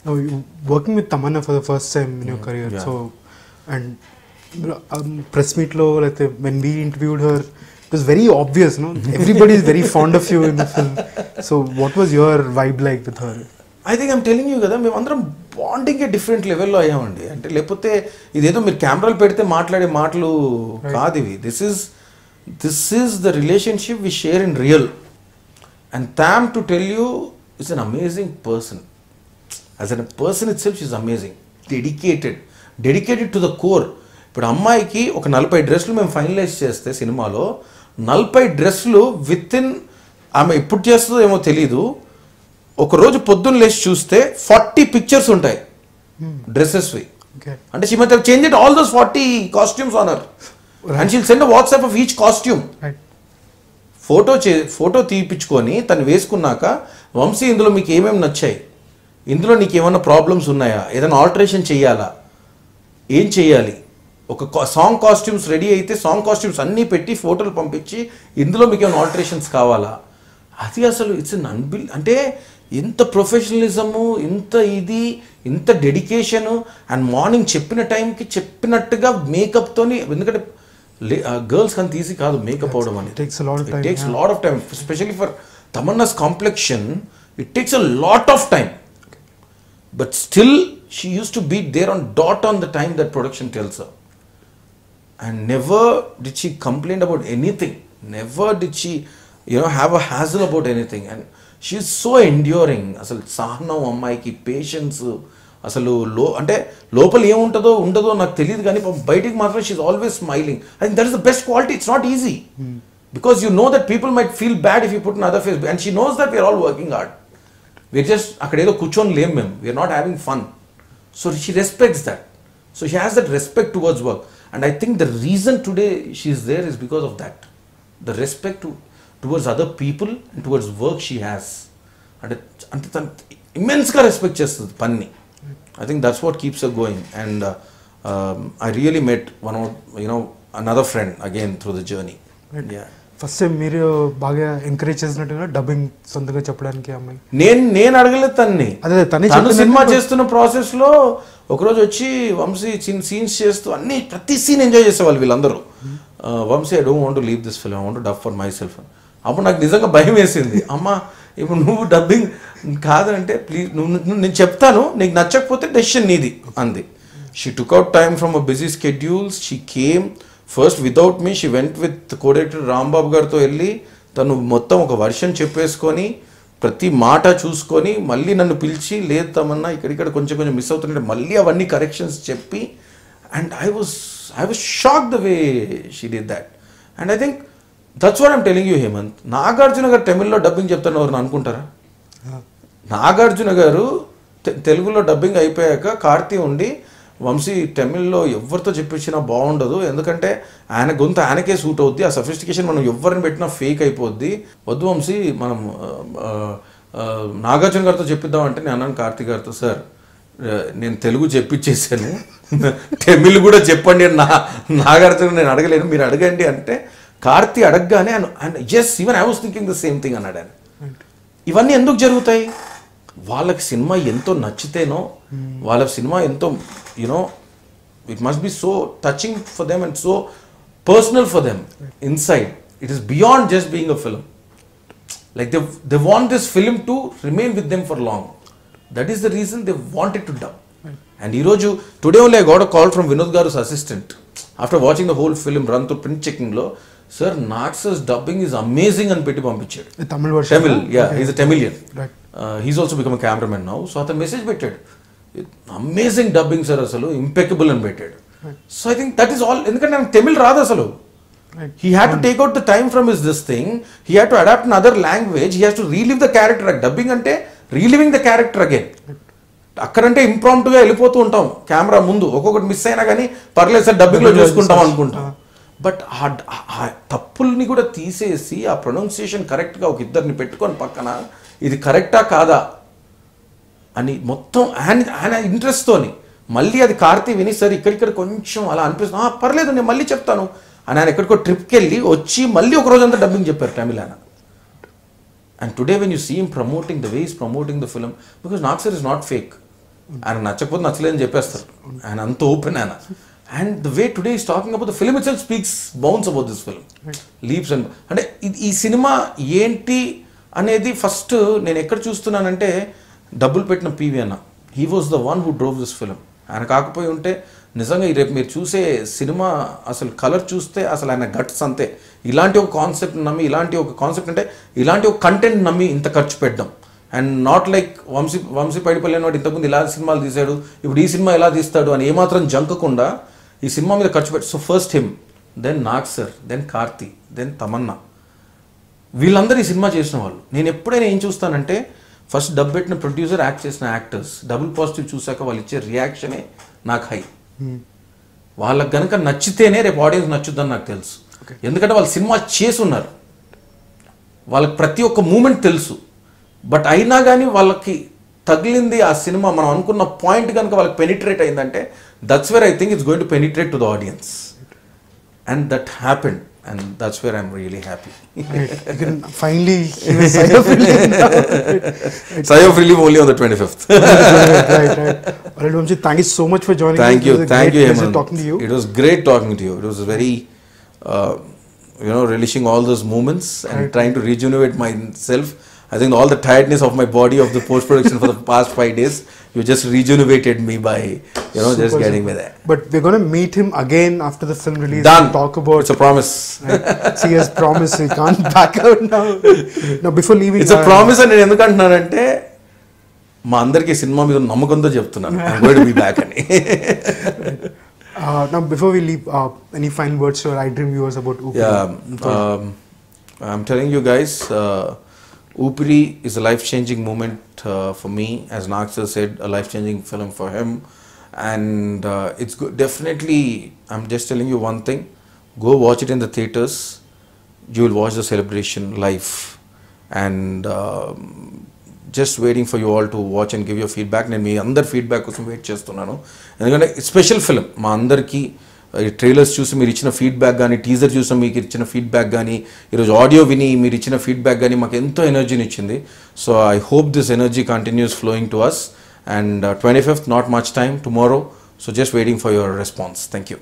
Now, you working with Tamanna for the first time in your career. Yeah. So, and press meet lo, like when we interviewed her, it was very obvious, no? Everybody is very fond of you in the film. So, what was your vibe like with her? I think I'm telling you కదా, మేమందరం bonding different లెవెల్లో అయ్యామండి. అంటే లేకపోతే ఇదేదో మీరు కెమెరాలు పెడితే మాట్లాడే మాటలు కాదు ఇవి. This is the relationship we share in real. And Tom to tell you it's an amazing person. As an person itself is amazing, dedicated to the core. ఇప్పుడు అమ్మాయికి ఒక 40 డ్రెస్సులు మేము ఫైనలైజ్ చేస్తే సినిమాలో 40 డ్రెస్సులు విత్ ఇన్, ఆమె ఎప్పుడు చేస్తుందో ఏమో తెలీదు, ఒకరోజు పొద్దున్న లేచి చూస్తే 40 పిక్చర్స్ ఉంటాయి డ్రెస్సెస్వి. అంటే she must have changed all those 40 costumes on her and she'll send a WhatsApp of each costume. Photo తీపిచ్చుకొని తను వేసుకున్నాక, వంశీ ఇందులో మీకు ఏమేమి నచ్చాయి, ఇందులో నీకు ఏమైనా ప్రాబ్లమ్స్ ఉన్నాయా, ఏదైనా ఆల్టరేషన్ చేయాలా, ఏం చేయాలి, ఒక సాంగ్ కాస్ట్యూమ్స్ రెడీ అయితే సాంగ్ కాస్ట్యూమ్స్ అన్నీ పెట్టి ఫోటోలు పంపించి ఇందులో మీకు ఏమైనా ఆల్టరేషన్స్ కావాలా. అది అసలు ఇట్స్ అన్ అంటే ఇంత ప్రొఫెషనలిజము, ఇంత డెడికేషను. అండ్ మార్నింగ్ చెప్పిన టైంకి చెప్పినట్టుగా మేకప్తోని, ఎందుకంటే గర్ల్స్ అంత ఈజీ కాదు మేకప్ అవడం అనేది. It takes lot of time, especially for Tamannaah's complexion it takes a lot of time. But still she used to be there on dot on the time that production tells her. And never did she complain about anything. Never did she, have a hassle about anything. And she is so enduring. అసలు సహనం అమ్మాయికి, patience, అసలు అంటే లోపల ఏముంటుందో ఉండదో నాకు తెలియదు కానీ బయటికి మాత్రం she is always smiling. I think that is the best quality. It's not easy because you know that people might feel bad if you put an other face. And she knows that we're all working hard. We're just అక్కడ ఏదో కూర్చొని లేం మేము, we're not having fun. So she respects that. So she has that respect towards work, and I think the reason today she is there is because of that, the respect towards other people and towards work she has, and immense ga respect chestadi panni. I think that's what keeps her going. And I really met another friend again through the journey. Right. Yeah. First time మీరు బాగా encourage చేసినట్టుగా dubbing సొంతంగా చెప్పడానికి అమ్మాయి నేను అడగలేదు తన్ని. అదే తను సినిమా చేస్తున్న ప్రాసెస్ లో ఒకరోజు వచ్చి వంశీ సీన్స్ చేస్తూ ప్రతి సీన్ ఎంజాయ్ చేసేవాళ్ళు వీళ్ళందరూ. Vamshi I don't want to leave this film, I want to dub for my self నాకు నిజంగా భయం వేసింది. అమ్మ ఇప్పుడు నువ్వు డబ్బింగ్ కాదంటే ప్లీజ్ నేను చెప్తాను, నీకు నచ్చకపోతే డెసిషన్ నీది అంది. She took out time from a busy schedules. She came first without me. She went with co-director Rambabu గారితో వెళ్ళి తను మొత్తం ఒక వర్షన్ చెప్పేసుకొని ప్రతి మాట చూసుకొని మళ్ళీ నన్ను పిలిచి, లేదు తమన్నా ఇక్కడ కొంచెం మిస్ అవుతుంటే మళ్ళీ అవన్నీ కరెక్షన్స్ చెప్పి. And I was shocked the way she did that. And I think that's what I'm telling you Hemanth. Nagarjuna garu తమిళ్లో డబ్బింగ్ చెప్తాను ఎవరు అనుకుంటారా? నాగార్జున గారు తెలుగులో డబ్బింగ్ అయిపోయాక కార్తీ ఉండి, వంశీ తమిళ్లో ఎవరితో చెప్పించినా బాగుండదు, ఎందుకంటే ఆయన గొంతు ఆయనకే సూట్ అవుద్ది, ఆ సఫిస్టికేషన్ మనం ఎవరిని పెట్టినా ఫేక్ అయిపోద్ది, వద్దు వంశీ మనం నాగార్జున గారితో చెప్పిద్దామంటే నేను అన్నాను కార్తీక్ గారితో, సార్ నేను తెలుగు చెప్పించేసాను, తమిళ్ కూడా చెప్పండి అని నాగార్జున నేను అడగలేను, మీరు అడగండి అంటే కార్తీ అడగగానే and yes even I was thinking the same thing అన్నాడు ఆయన. ఇవన్నీ ఎందుకు జరుగుతాయి? వాళ్ళకి సినిమా ఎంతో నచ్చితేనో, వాళ్ళ సినిమా ఎంతో it must be so touching for them and so personal for them inside. It is beyond just being a film. Like they want this film to remain with them for long. That is the reason they wanted to dub. And ఈరోజు today only I got a call from Vinod గారుస్ assistant after watching the whole film run through print చెకింగ్లో, sir నాక్సస్ dubbing is amazing అని పెట్టి పంపించాడు. Tamil, yeah he's a Tamilian. He's also become a cameraman now. So అతను message పెట్టాడు, amazing dubbing sir, అసలు impeccable అని పెట్టాడు. So I think that is all. ఎందుకంటే నాకు తమిళ్ రాదు అసలు. He had to take out the time from this thing. He had to adapt another language. He has to relive the character. Dubbing అంటే reliving the character again. అక్కడంటే ఇంప్రాంప్టుగా వెళ్ళిపోతూ ఉంటాం camera ముందు, ఒక్కొక్కటి miss అయినా కానీ పర్లేదు సార్ డబ్బింగ్లో చూసుకుంటాం అనుకుంటాం. బట్ ఆ తప్పుల్ని కూడా తీసేసి ఆ ప్రొనౌన్సియేషన్ కరెక్ట్గా ఒక ఇద్దరిని పెట్టుకొని పక్కన ఇది కరెక్టా కాదా అని మొత్తం ఆయన ఇంట్రెస్ట్తోని మళ్ళీ అది కార్తీ విని, సార్ ఇక్కడిక్కడ కొంచెం అలా అనిపిస్తుంది, పర్లేదు నేను మళ్ళీ చెప్తాను అని ఆయన ఎక్కడికో ట్రిప్కి వెళ్ళి వచ్చి మళ్ళీ ఒక రోజంతా డబ్బింగ్ చెప్పారు తమిళ ఆయన. And today when you see him promoting the way is promoting the film, because Nag sir is not fake. ఆయన నచ్చకపోతే నచ్చలేదని చెప్పేస్తారు, ఆయన అంత ఓపెన్ ఆయన. And the way today is talking about the film itself speaks bounds about this film leaps and అంటే ఈ cinema ఏంటి అనేది ఫస్ట్ నేను ఎక్కడ చూస్తున్నానంటే డబ్బులు పెట్టిన పివి అన్న, he was the one who drove this film. ఆయన కాకపోయి ఉంటే నిజంగా రేపు మీరు చూసే సినిమా అసలు కలర్ చూస్తే అసలు ఆయన గట్స్ అంతే. ఇలాంటి ఒక కాన్సెప్ట్ నమ్మి, ఇలాంటి ఒక కాన్సెప్ట్ అంటే ఇలాంటి ఒక కంటెంట్ నమ్మి ఇంత ఖర్చు పెట్టడం. And not like Vamshi Paidipally అనేవాడు ఇంతకుముందు ఇలా సినిమాలు తీశాడు, ఇప్పుడు ఈ సినిమా ఎలా తీస్తాడు అని ఏమాత్రం జంకకుండా ఈ సినిమా మీద ఖర్చు పెట్టి. So first him, then Nag sir, then Karthi, then Tamannaah, వీళ్ళందరూ ఈ సినిమా చేసిన వాళ్ళు. నేను ఎప్పుడైనా ఏం చూస్తానంటే ఫస్ట్ డబ్ పెట్టిన ప్రొడ్యూసర్, యాక్ట్ చేసిన యాక్టర్స్, డబుల్ పాజిటివ్ చూసాక వాళ్ళు ఇచ్చే రియాక్షనే నాకు హై. వాళ్ళకి కనుక నచ్చితేనే రేపు ఆడియన్స్ నచ్చుద్దని నాకు తెలుసు. ఎందుకంటే వాళ్ళు సినిమా చేసి ఉన్నారు, వాళ్ళకి ప్రతి ఒక్క మూమెంట్ తెలుసు. బట్ అయినా కానీ వాళ్ళకి తగిలింది ఆ సినిమా, మనం అనుకున్న పాయింట్ కనుక వాళ్ళకి పెనిట్రేట్ అయిందంటే that's where I think it's going to penetrate to the audience. And that happened. And that's where I'm really happy. Right. You can finally give a sigh of relief now. Sigh of relief only on the 25th. Right. Alright, Vamsi, thank you so much for joining thank me. You, thank you, Hemant. Talking to you. It was great talking to you. It was very, relishing all those moments and trying to rejuvenate myself. I think all the tiredness of my body of the post-production for the past 5 days, you just rejuvenated me by, just getting me there. But we're going to meet him again after the film release. Done. And talk about... It's a promise. Right. See, he has promised. He can't back out now. Now, before leaving... It's a promise and నేను ఎందుకు అంటున్నానంటే మా అందరికీ cinema మీద నమ్మకంతో చెప్తున్నాను. I'm going to be back అని. Now, before we leave, any final words to our iDream viewers about Upiri? Yeah, I'm telling you guys, Upiri is a life-changing moment for me. As Nag sir said, a life-changing film for him. And it's good. Definitely, I'm just telling you one thing. Go watch it in the theatres. You will watch the celebration live. And just waiting for you all to watch and give your feedback. నేను మీ అందరి feedback కోసం wait చేస్తున్నాను. ఎందుకంటే special film మా అందరికీ. ఈ trailers చూసి మీరు ఇచ్చిన ఫీడ్బ్యాక్ కానీ, టీజర్ చూసి మీకు ఇచ్చిన ఫీడ్బ్యాక్ కానీ, ఈరోజు ఆడియో విని మీరు ఇచ్చిన ఫీడ్బ్యాక్ కానీ మాకు ఎంతో ఎనర్జీని ఇచ్చింది. So I hope this energy continues flowing to us. And 25th, not much time, tomorrow. So just waiting for your response. Thank you.